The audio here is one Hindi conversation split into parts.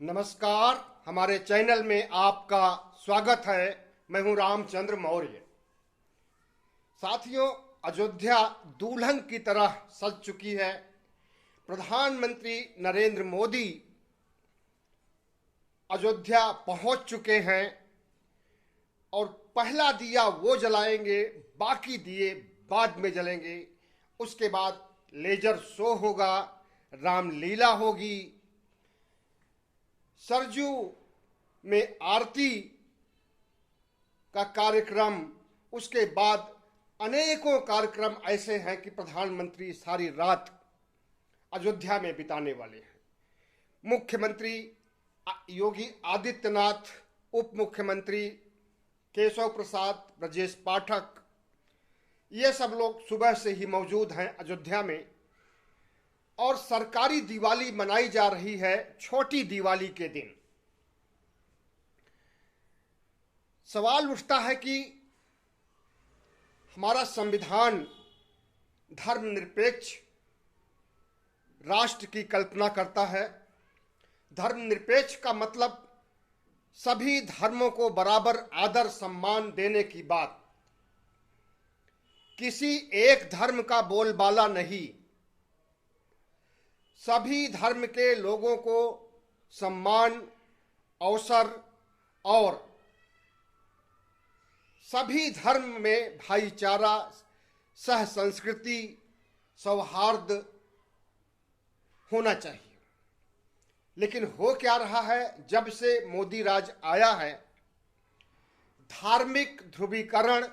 नमस्कार। हमारे चैनल में आपका स्वागत है। मैं हूं रामचंद्र मौर्य। साथियों, अयोध्या दुल्हन की तरह सज चुकी है। प्रधानमंत्री नरेंद्र मोदी अयोध्या पहुंच चुके हैं और पहला दिया वो जलाएंगे, बाकी दिए बाद में जलेंगे। उसके बाद लेजर शो होगा, रामलीला होगी, सरजू में आरती का कार्यक्रम, उसके बाद अनेकों कार्यक्रम ऐसे हैं कि प्रधानमंत्री सारी रात अयोध्या में बिताने वाले हैं। मुख्यमंत्री योगी आदित्यनाथ, उप मुख्यमंत्री केशव प्रसाद, ब्रजेश पाठक, ये सब लोग सुबह से ही मौजूद हैं अयोध्या में। और सरकारी दिवाली मनाई जा रही है छोटी दिवाली के दिन। सवाल उठता है कि हमारा संविधान धर्मनिरपेक्ष राष्ट्र की कल्पना करता है। धर्मनिरपेक्ष का मतलब सभी धर्मों को बराबर आदर सम्मान देने की बात, किसी एक धर्म का बोलबाला नहीं। सभी धर्म के लोगों को सम्मान, अवसर और सभी धर्म में भाईचारा, सह संस्कृति, सौहार्द होना चाहिए। लेकिन हो क्या रहा है, जब से मोदी राज आया है, धार्मिक ध्रुवीकरण,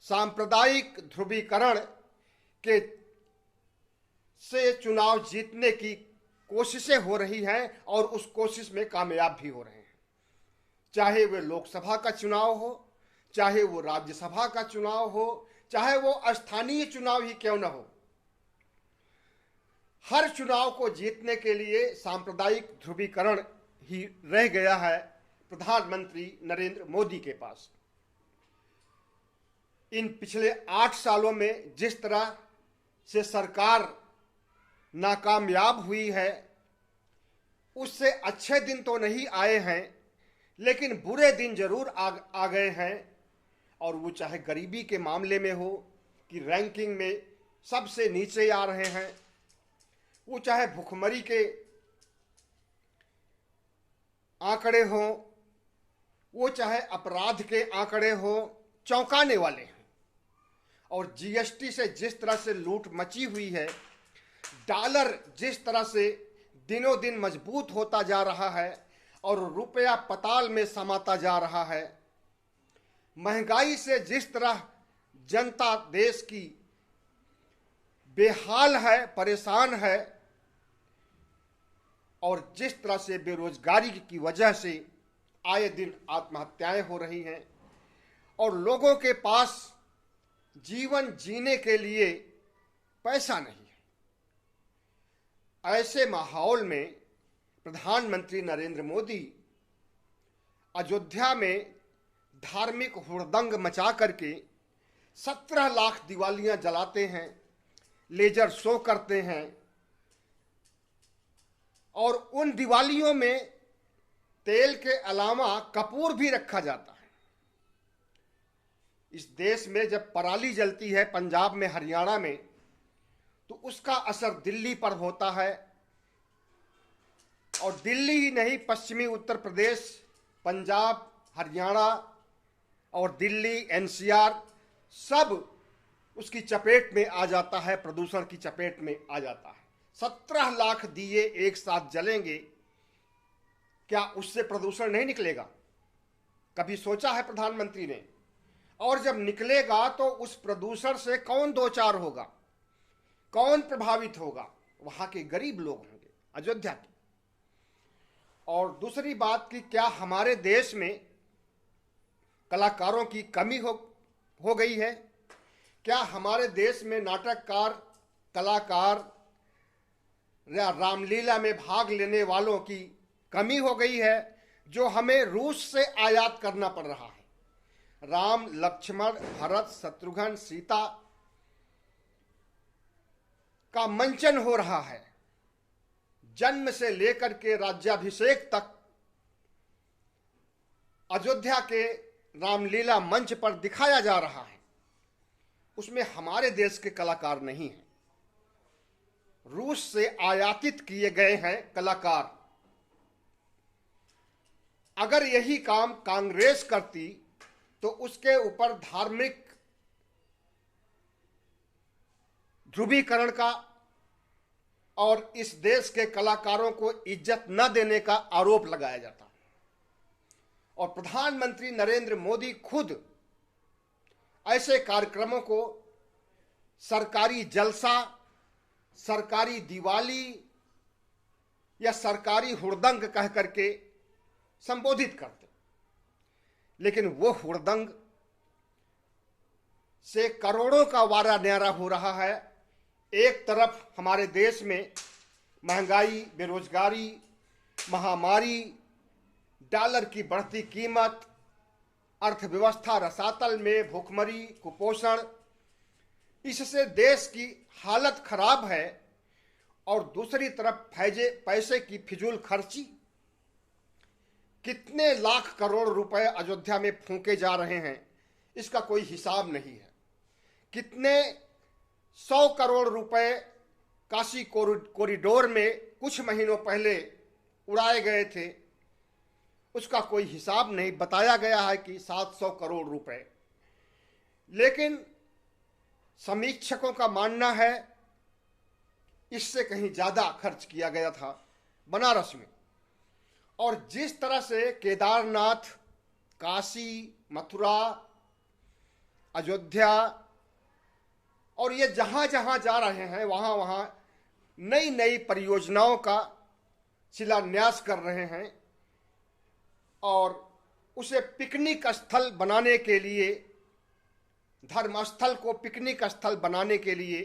सांप्रदायिक ध्रुवीकरण के से चुनाव जीतने की कोशिशें हो रही हैं और उस कोशिश में कामयाब भी हो रहे हैं। चाहे वे लोकसभा का चुनाव हो, चाहे वो राज्यसभा का चुनाव हो, चाहे वो स्थानीय चुनाव ही क्यों न हो, हर चुनाव को जीतने के लिए सांप्रदायिक ध्रुवीकरण ही रह गया है प्रधानमंत्री नरेंद्र मोदी के पास। इन पिछले 8 सालों में जिस तरह से सरकार नाकामयाब हुई है, उससे अच्छे दिन तो नहीं आए हैं, लेकिन बुरे दिन जरूर आ गए हैं। और वो चाहे गरीबी के मामले में हो कि रैंकिंग में सबसे नीचे आ रहे हैं, वो चाहे भुखमरी के आंकड़े हों, वो चाहे अपराध के आंकड़े हों, चौंकाने वाले हैं। और जीएसटी से जिस तरह से लूट मची हुई है, डॉलर जिस तरह से दिनों दिन मजबूत होता जा रहा है और रुपया पताल में समाता जा रहा है, महंगाई से जिस तरह जनता देश की बेहाल है, परेशान है, और जिस तरह से बेरोजगारी की वजह से आए दिन आत्महत्याएं हो रही हैं और लोगों के पास जीवन जीने के लिए पैसा नहीं है, ऐसे माहौल में प्रधानमंत्री नरेंद्र मोदी अयोध्या में धार्मिक हुड़दंग मचा करके 17 लाख दिवालियां जलाते हैं, लेजर शो करते हैं। और उन दिवालियों में तेल के अलावा कपूर भी रखा जाता है। इस देश में जब पराली जलती है पंजाब में, हरियाणा में, तो उसका असर दिल्ली पर होता है। और दिल्ली ही नहीं, पश्चिमी उत्तर प्रदेश, पंजाब, हरियाणा और दिल्ली, एनसीआर सब उसकी चपेट में आ जाता है, प्रदूषण की चपेट में आ जाता है। 17 लाख दिए एक साथ जलेंगे, क्या उससे प्रदूषण नहीं निकलेगा? कभी सोचा है प्रधानमंत्री ने? और जब निकलेगा तो उस प्रदूषण से कौन दो चार होगा, कौन प्रभावित होगा? वहां के गरीब लोग होंगे, अयोध्या के। और दूसरी बात कि क्या हमारे देश में कलाकारों की कमी हो गई है? क्या हमारे देश में नाटककार, कलाकार या रामलीला में भाग लेने वालों की कमी हो गई है, जो हमें रूस से आयात करना पड़ रहा है? राम, लक्ष्मण, भरत, शत्रुघ्न, सीता का मंचन हो रहा है, जन्म से लेकर के राज्याभिषेक तक अयोध्या के रामलीला मंच पर दिखाया जा रहा है, उसमें हमारे देश के कलाकार नहीं हैं, रूस से आयातित किए गए हैं कलाकार। अगर यही काम कांग्रेस करती तो उसके ऊपर धार्मिक ध्रुवीकरण का और इस देश के कलाकारों को इज्जत न देने का आरोप लगाया जाता। और प्रधानमंत्री नरेंद्र मोदी खुद ऐसे कार्यक्रमों को सरकारी जलसा, सरकारी दिवाली या सरकारी हुड़दंग कह करके संबोधित करते, लेकिन वो हुड़दंग से करोड़ों का वारा न्यारा हो रहा है। एक तरफ हमारे देश में महंगाई, बेरोजगारी, महामारी, डॉलर की बढ़ती कीमत, अर्थव्यवस्था रसातल में, भूखमरी, कुपोषण, इससे देश की हालत खराब है। और दूसरी तरफ पैसे की फिजूल खर्ची, कितने लाख करोड़ रुपए अयोध्या में फूंके जा रहे हैं, इसका कोई हिसाब नहीं है। कितने 100 करोड़ रुपए काशी कॉरिडोर में कुछ महीनों पहले उड़ाए गए थे, उसका कोई हिसाब नहीं। बताया गया है कि 700 करोड़ रुपए, लेकिन समीक्षकों का मानना है इससे कहीं ज़्यादा खर्च किया गया था बनारस में। और जिस तरह से केदारनाथ, काशी, मथुरा, अयोध्या और ये जहाँ जहाँ जा रहे हैं वहाँ वहाँ नई नई परियोजनाओं का शिलान्यास कर रहे हैं और उसे पिकनिक स्थल बनाने के लिए, धर्मस्थल को पिकनिक स्थल बनाने के लिए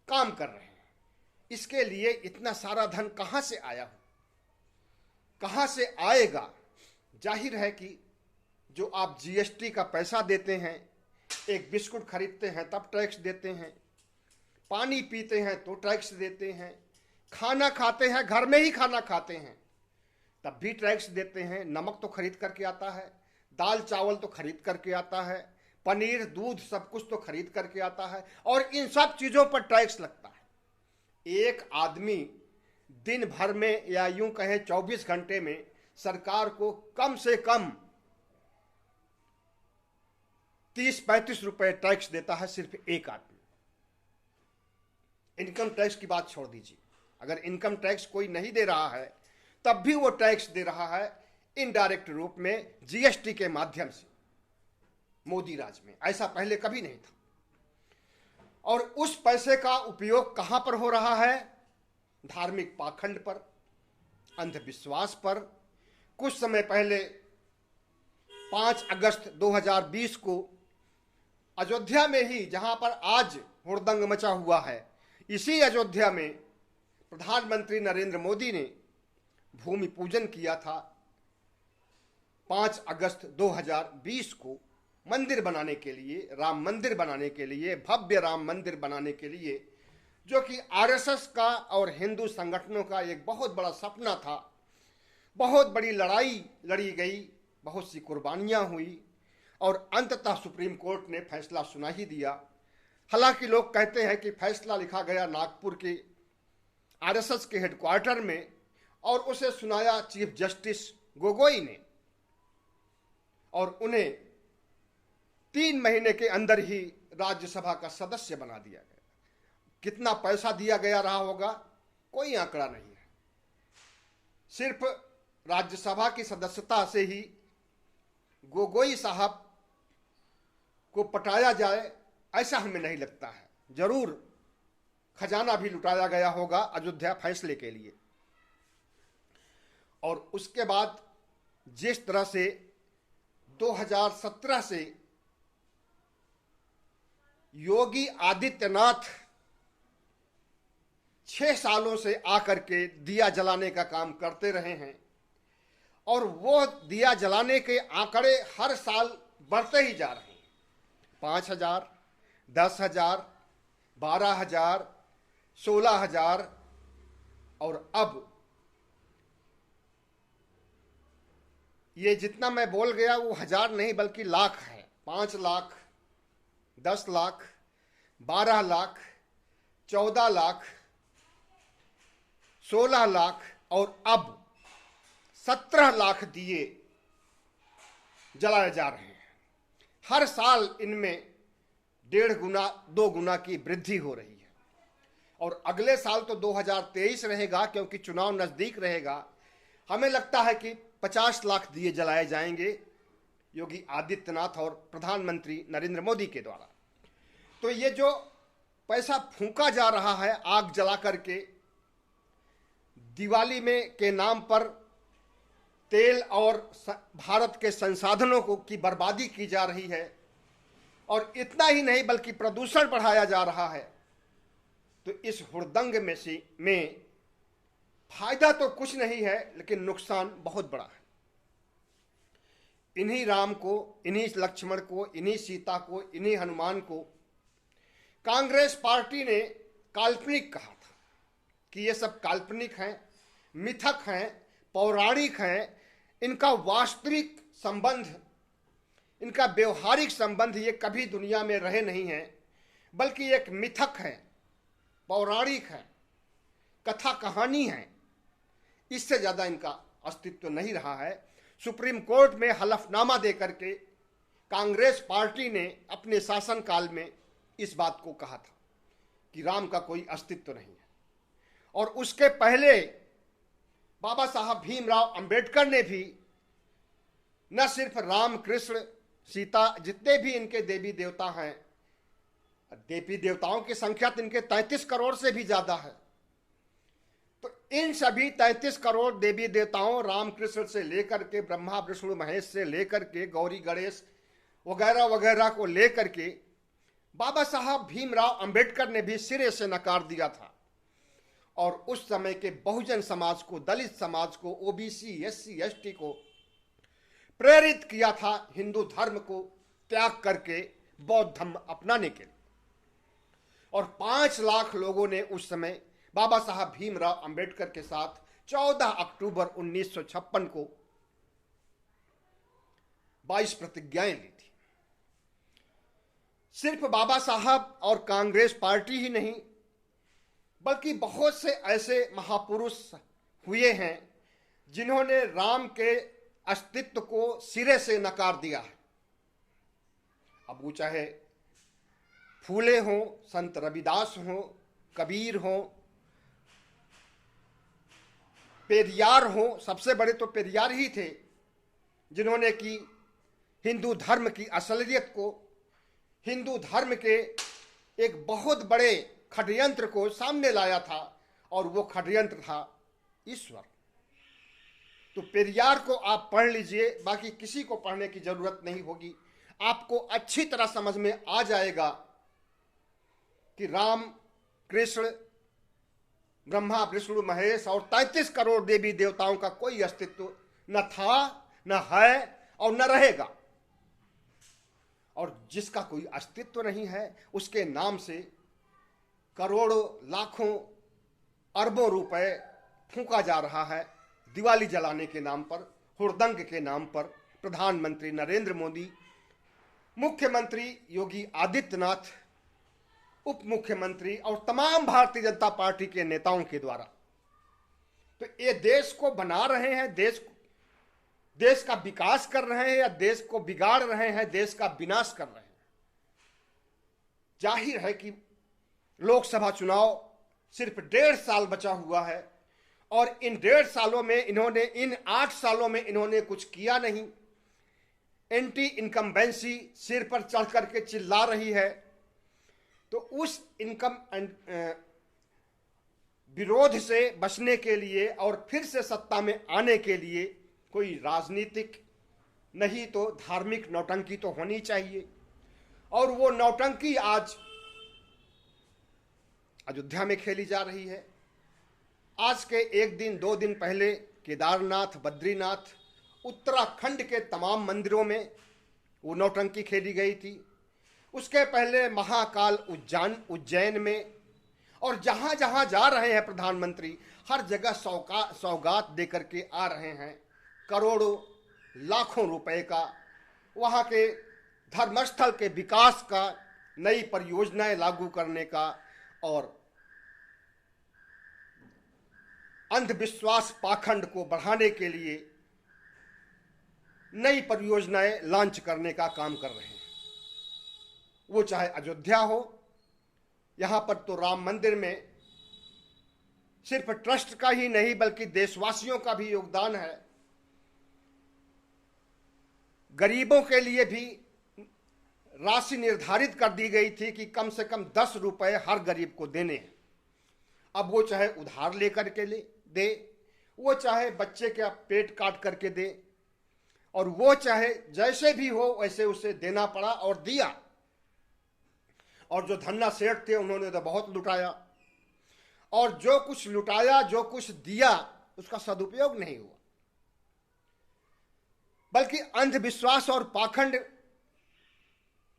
काम कर रहे हैं। इसके लिए इतना सारा धन कहाँ से आया हो, कहाँ से आएगा? जाहिर है कि जो आप जीएसटी का पैसा देते हैं, एक बिस्कुट खरीदते हैं तब टैक्स देते हैं, पानी पीते हैं तो टैक्स देते हैं, खाना खाते हैं, घर में ही खाना खाते हैं तब भी टैक्स देते हैं, नमक तो खरीद करके आता है, दाल चावल तो खरीद करके आता है, पनीर, दूध, सब कुछ तो खरीद करके आता है, और इन सब चीज़ों पर टैक्स लगता है। एक आदमी दिन भर में या यूं कहें 24 घंटे में सरकार को कम से कम 30-35 रुपए टैक्स देता है, सिर्फ एक आदमी। इनकम टैक्स की बात छोड़ दीजिए, अगर इनकम टैक्स कोई नहीं दे रहा है तब भी वो टैक्स दे रहा है इनडायरेक्ट रूप में, जीएसटी के माध्यम से। मोदी राज में ऐसा पहले कभी नहीं था। और उस पैसे का उपयोग कहां पर हो रहा है? धार्मिक पाखंड पर, अंधविश्वास पर। कुछ समय पहले 5 अगस्त 2020 को अयोध्या में ही, जहां पर आज हुड़दंग मचा हुआ है, इसी अयोध्या में प्रधानमंत्री नरेंद्र मोदी ने भूमि पूजन किया था 5 अगस्त 2020 को, मंदिर बनाने के लिए, राम मंदिर बनाने के लिए, भव्य राम मंदिर बनाने के लिए, जो कि आरएसएस का और हिंदू संगठनों का एक बहुत बड़ा सपना था। बहुत बड़ी लड़ाई लड़ी गई, बहुत सी कुर्बानियां हुई और अंततः सुप्रीम कोर्ट ने फैसला सुना ही दिया। हालांकि लोग कहते हैं कि फैसला लिखा गया नागपुर के आरएसएस के हेडक्वार्टर में और उसे सुनाया चीफ जस्टिस गोगोई ने, और उन्हें 3 महीने के अंदर ही राज्यसभा का सदस्य बना दिया गया। कितना पैसा दिया गया रहा होगा कोई आंकड़ा नहीं है। सिर्फ राज्यसभा की सदस्यता से ही गोगोई साहब को पटाया जाए ऐसा हमें नहीं लगता है। जरूर खजाना भी लुटाया गया होगा अयोध्या फैसले के लिए। और उसके बाद जिस तरह से 2017 से योगी आदित्यनाथ 6 सालों से आकर के दिया जलाने का काम करते रहे हैं, और वो दिया जलाने के आंकड़े हर साल बढ़ते ही जा रहे हैं। 5,000, 10,000, 12,000, 16,000 और अब ये जितना मैं बोल गया वो 1000 नहीं बल्कि लाख है। 5 लाख, 10 लाख, 12 लाख, 14 लाख, 16 लाख और अब 17 लाख दिए जलाए जा रहे हैं। हर साल इनमें 1.5 गुना 2 गुना की वृद्धि हो रही है और अगले साल तो 2023 रहेगा क्योंकि चुनाव नजदीक रहेगा। हमें लगता है कि 50 लाख दिए जलाए जाएंगे योगी आदित्यनाथ और प्रधानमंत्री नरेंद्र मोदी के द्वारा। तो ये जो पैसा फूंका जा रहा है आग जला करके, दिवाली में के नाम पर तेल और भारत के संसाधनों को की बर्बादी की जा रही है और इतना ही नहीं बल्कि प्रदूषण बढ़ाया जा रहा है। तो इस हुड़दंग में फायदा तो कुछ नहीं है लेकिन नुकसान बहुत बड़ा है। इन्हीं राम को, इन्हीं लक्ष्मण को, इन्हीं सीता को, इन्हीं हनुमान को कांग्रेस पार्टी ने काल्पनिक कहा था कि ये सब काल्पनिक हैं, मिथक हैं, पौराणिक हैं। इनका वास्तविक संबंध, इनका व्यवहारिक संबंध ये कभी दुनिया में रहे नहीं हैं, बल्कि एक मिथक है, पौराणिक है, कथा कहानी है। इससे ज़्यादा इनका अस्तित्व नहीं रहा है। सुप्रीम कोर्ट में हलफनामा दे करके कांग्रेस पार्टी ने अपने शासनकाल में इस बात को कहा था कि राम का कोई अस्तित्व नहीं है। और उसके पहले बाबा साहब भीमराव अंबेडकर ने भी न सिर्फ राम, कृष्ण, सीता, जितने भी इनके देवी देवता हैं, देवी देवताओं की संख्या तो इनके 33 करोड़ से भी ज्यादा है। तो इन सभी 33 करोड़ देवी देवताओं, राम कृष्ण से लेकर के ब्रह्मा विष्णु महेश से लेकर के गौरी गणेश वगैरह वगैरह को लेकर के बाबा साहब भीमराव अंबेडकर ने भी सिरे से नकार दिया था। और उस समय के बहुजन समाज को, दलित समाज को, ओबीसी, एससी, एसटी को प्रेरित किया था हिंदू धर्म को त्याग करके बौद्ध धर्म अपनाने के लिए। और 5 लाख लोगों ने उस समय बाबा साहब भीमराव अंबेडकर के साथ 14 अक्टूबर 1956 को 22 प्रतिज्ञाएं ली थी। सिर्फ बाबा साहब और कांग्रेस पार्टी ही नहीं बल्कि बहुत से ऐसे महापुरुष हुए हैं जिन्होंने राम के अस्तित्व को सिरे से नकार दिया है। अब वो चाहे फूले हों, संत रविदास हों, कबीर हों, पेरियार हों। सबसे बड़े तो पेरियार ही थे जिन्होंने कि हिंदू धर्म की असलियत को, हिंदू धर्म के एक बहुत बड़े षड्यंत्र को सामने लाया था और वो षड्यंत्र था ईश्वर। तो पेरियार को आप पढ़ लीजिए, बाकी किसी को पढ़ने की जरूरत नहीं होगी। आपको अच्छी तरह समझ में आ जाएगा कि राम, कृष्ण, ब्रह्मा विष्णु महेश और 33 करोड़ देवी देवताओं का कोई अस्तित्व न था, न है और न रहेगा। और जिसका कोई अस्तित्व नहीं है उसके नाम से करोड़ों, लाखों, अरबों रुपए फूंका जा रहा है दिवाली जलाने के नाम पर, हुड़दंग के नाम पर। प्रधानमंत्री नरेंद्र मोदी, मुख्यमंत्री योगी आदित्यनाथ, उप मुख्यमंत्री और तमाम भारतीय जनता पार्टी के नेताओं के द्वारा तो ये देश को बना रहे हैं, देश का विकास कर रहे हैं या देश को बिगाड़ रहे हैं, देश का विनाश कर रहे हैं। जाहिर है कि लोकसभा चुनाव सिर्फ 1.5 साल बचा हुआ है और इन 1.5 सालों में इन्होंने, इन 8 सालों में इन्होंने कुछ किया नहीं। एंटी इनकम्बेंसी सिर पर चढ़ करके चिल्ला रही है। तो उस विरोध से बचने के लिए और फिर से सत्ता में आने के लिए कोई राजनीतिक नहीं तो धार्मिक नौटंकी तो होनी चाहिए। और वो नौटंकी आज अयोध्या में खेली जा रही है। आज के 1 दिन 2 दिन पहले केदारनाथ, बद्रीनाथ, उत्तराखंड के तमाम मंदिरों में वो नौटंकी खेली गई थी। उसके पहले महाकाल उज्जैन में और जहां जहां जा रहे हैं प्रधानमंत्री, हर जगह सौगात देकर के आ रहे हैं, करोड़ों लाखों रुपए का, वहां के धर्मस्थल के विकास का, नई परियोजनाएं लागू करने का और अंधविश्वास पाखंड को बढ़ाने के लिए नई परियोजनाएं लॉन्च करने का काम कर रहे हैं। वो चाहे अयोध्या हो, यहां पर तो राम मंदिर में सिर्फ ट्रस्ट का ही नहीं बल्कि देशवासियों का भी योगदान है। गरीबों के लिए भी राशि निर्धारित कर दी गई थी कि कम से कम 10 रुपए हर गरीब को देने हैं। अब वो चाहे उधार लेकर के दे, वो चाहे बच्चे का पेट काट करके दे, और वो चाहे जैसे भी हो वैसे उसे देना पड़ा और दिया। और जो धन्ना सेठ थे उन्होंने तो बहुत लुटाया, और जो कुछ लुटाया, जो कुछ दिया, उसका सदुपयोग नहीं हुआ, बल्कि अंधविश्वास और पाखंड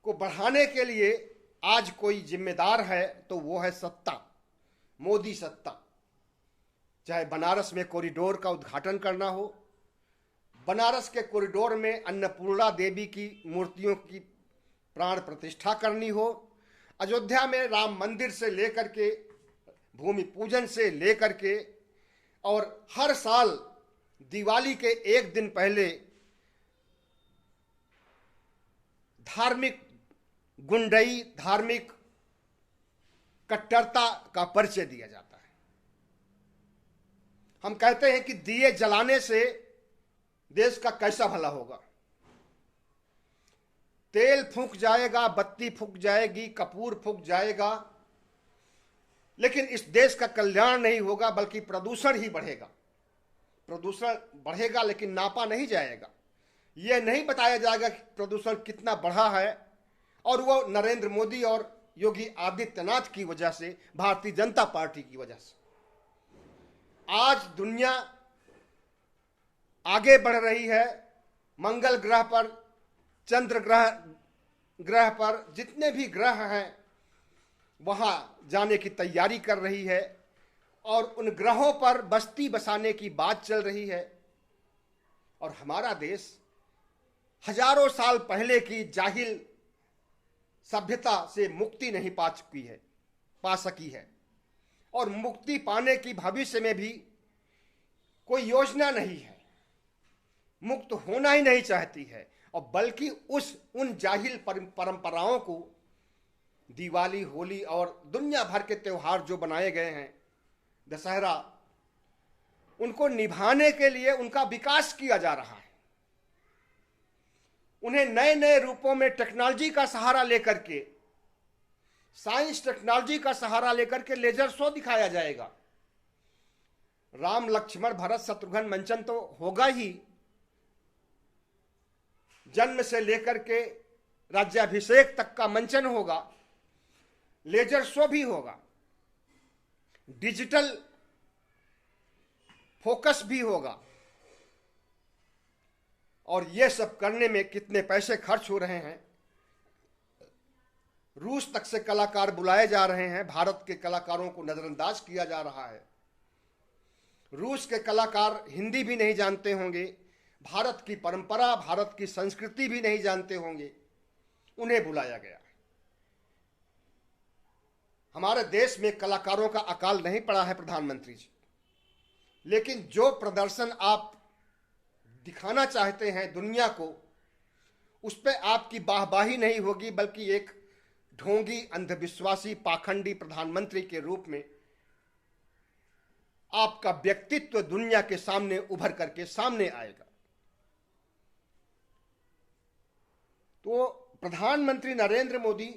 को बढ़ाने के लिए आज कोई जिम्मेदार है तो वो है सत्ता, मोदी सत्ता। चाहे बनारस में कॉरिडोर का उद्घाटन करना हो, बनारस के कॉरिडोर में अन्नपूर्णा देवी की मूर्तियों की प्राण प्रतिष्ठा करनी हो, अयोध्या में राम मंदिर से लेकर के भूमि पूजन से लेकर के, और हर साल दिवाली के एक दिन पहले धार्मिक गुंडई, धार्मिक कट्टरता का परिचय दिया जाता है। हम कहते हैं कि दिए जलाने से देश का कैसा भला होगा। तेल फूंक जाएगा, बत्ती फूंक जाएगी, कपूर फूंक जाएगा, लेकिन इस देश का कल्याण नहीं होगा बल्कि प्रदूषण ही बढ़ेगा। प्रदूषण बढ़ेगा लेकिन नापा नहीं जाएगा। यह नहीं बताया जाएगा कि प्रदूषण कितना बढ़ा है, और वो नरेंद्र मोदी और योगी आदित्यनाथ की वजह से, भारतीय जनता पार्टी की वजह से। आज दुनिया आगे बढ़ रही है। मंगल ग्रह पर, चंद्र ग्रह पर, जितने भी ग्रह हैं वहां जाने की तैयारी कर रही है, और उन ग्रहों पर बस्ती बसाने की बात चल रही है। और हमारा देश हजारों साल पहले की जाहिल सभ्यता से मुक्ति नहीं पा सकी है, और मुक्ति पाने की भविष्य में भी कोई योजना नहीं है, मुक्त होना ही नहीं चाहती है, और बल्कि उन जाहिल परंपराओं को, दिवाली, होली और दुनिया भर के त्योहार जो बनाए गए हैं, दशहरा, उनको निभाने के लिए उनका विकास किया जा रहा है। उन्हें नए नए रूपों में टेक्नोलॉजी का सहारा लेकर के, साइंस टेक्नोलॉजी का सहारा लेकर के लेजर शो दिखाया जाएगा। राम लक्ष्मण भरत शत्रुघ्न मंचन तो होगा ही, जन्म से लेकर के राज्याभिषेक तक का मंचन होगा, लेजर शो भी होगा, डिजिटल फोकस भी होगा। और यह सब करने में कितने पैसे खर्च हो रहे हैं। रूस तक से कलाकार बुलाए जा रहे हैं, भारत के कलाकारों को नजरअंदाज किया जा रहा है। रूस के कलाकार हिंदी भी नहीं जानते होंगे, भारत की परंपरा, भारत की संस्कृति भी नहीं जानते होंगे, उन्हें बुलाया गया। हमारे देश में कलाकारों का अकाल नहीं पड़ा है प्रधानमंत्री जी, लेकिन जो प्रदर्शन आप दिखाना चाहते हैं दुनिया को, उस पर आपकी वाहवाही नहीं होगी, बल्कि एक ढोंगी, अंधविश्वासी, पाखंडी प्रधानमंत्री के रूप में आपका व्यक्तित्व दुनिया के सामने उभर करके सामने आएगा। तो प्रधानमंत्री नरेंद्र मोदी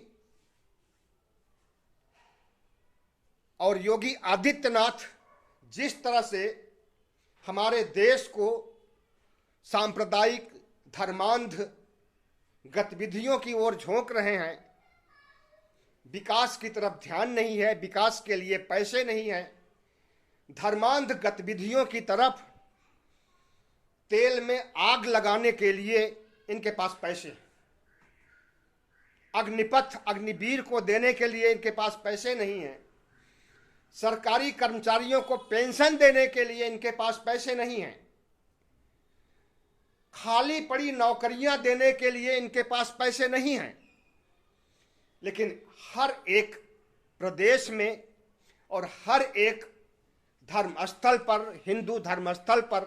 और योगी आदित्यनाथ जिस तरह से हमारे देश को सांप्रदायिक, धर्मांध गतिविधियों की ओर झोंक रहे हैं, विकास की तरफ ध्यान नहीं है, विकास के लिए पैसे नहीं है, धर्मांध गतिविधियों की तरफ, तेल में आग लगाने के लिए इनके पास पैसे हैं, अग्निपथ, अग्निवीर को देने के लिए इनके पास पैसे नहीं हैं, सरकारी कर्मचारियों को पेंशन देने के लिए इनके पास पैसे नहीं हैं, खाली पड़ी नौकरियां देने के लिए इनके पास पैसे नहीं हैं। लेकिन हर एक प्रदेश में और हर एक धर्मस्थल पर, हिंदू धर्मस्थल पर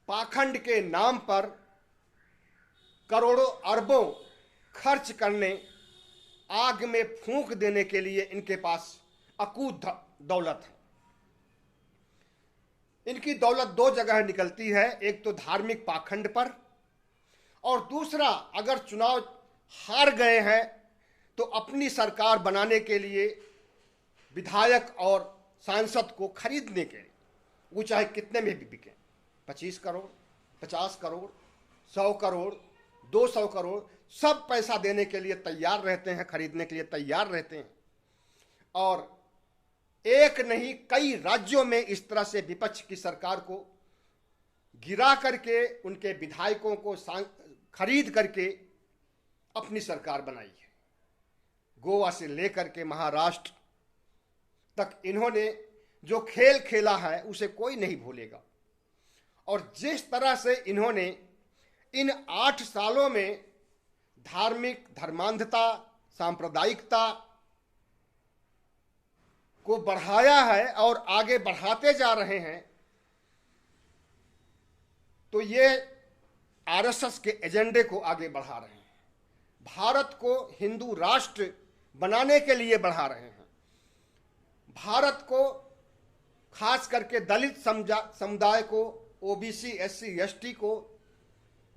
पाखंड के नाम पर करोड़ों अरबों खर्च करने, आग में फूंक देने के लिए इनके पास अकूत दौलत है। इनकी दौलत दो जगह निकलती है, एक तो धार्मिक पाखंड पर, और दूसरा अगर चुनाव हार गए हैं तो अपनी सरकार बनाने के लिए विधायक और सांसद को खरीदने के लिए, वो चाहे कितने में भी बिके, 25 करोड़, 50 करोड़, 100 करोड़, 200 करोड़, सब पैसा देने के लिए तैयार रहते हैं, खरीदने के लिए तैयार रहते हैं। और एक नहीं कई राज्यों में इस तरह से विपक्ष की सरकार को गिरा करके, उनके विधायकों को खरीद करके अपनी सरकार बनाई है। गोवा से लेकर के महाराष्ट्र तक इन्होंने जो खेल खेला है उसे कोई नहीं भूलेगा। और जिस तरह से इन्होंने इन 8 सालों में धार्मिक धर्मांधता, सांप्रदायिकता को बढ़ाया है और आगे बढ़ाते जा रहे हैं, तो ये आरएसएस के एजेंडे को आगे बढ़ा रहे हैं, भारत को हिंदू राष्ट्र बनाने के लिए बढ़ा रहे हैं। भारत को, खास करके दलित समुदाय को, ओबीसी, एससी, एसटी को,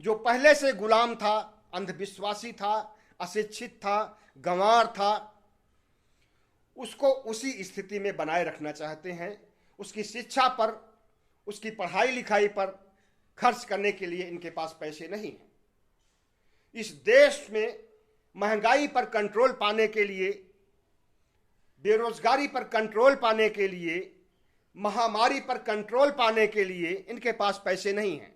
जो पहले से गुलाम था, अंधविश्वासी था, अशिक्षित था, गंवार था, उसको उसी स्थिति में बनाए रखना चाहते हैं। उसकी शिक्षा पर, उसकी पढ़ाई लिखाई पर खर्च करने के लिए इनके पास पैसे नहीं हैं। इस देश में महंगाई पर कंट्रोल पाने के लिए, बेरोजगारी पर कंट्रोल पाने के लिए, महामारी पर कंट्रोल पाने के लिए इनके पास पैसे नहीं हैं।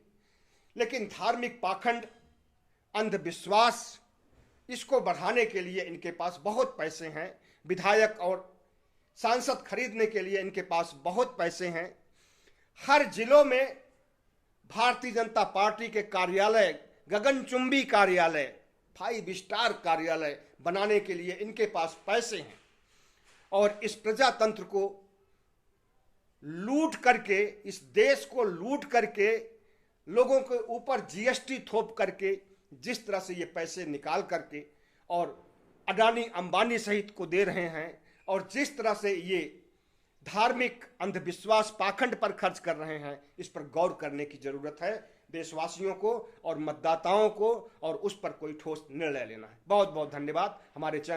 लेकिन धार्मिक पाखंड, अंधविश्वास, इसको बढ़ाने के लिए इनके पास बहुत पैसे हैं। विधायक और सांसद खरीदने के लिए इनके पास बहुत पैसे हैं। हर जिलों में भारतीय जनता पार्टी के कार्यालय, गगनचुंबी कार्यालय, 5 स्टार कार्यालय बनाने के लिए इनके पास पैसे हैं। और इस प्रजातंत्र को लूट करके, इस देश को लूट करके, लोगों के ऊपर जीएसटी थोप करके, जिस तरह से ये पैसे निकाल करके और अडानी अंबानी सहित को दे रहे हैं, और जिस तरह से ये धार्मिक अंधविश्वास पाखंड पर खर्च कर रहे हैं, इस पर गौर करने की जरूरत है देशवासियों को और मतदाताओं को, और उस पर कोई ठोस निर्णय लेना है। बहुत बहुत धन्यवाद। हमारे चैनल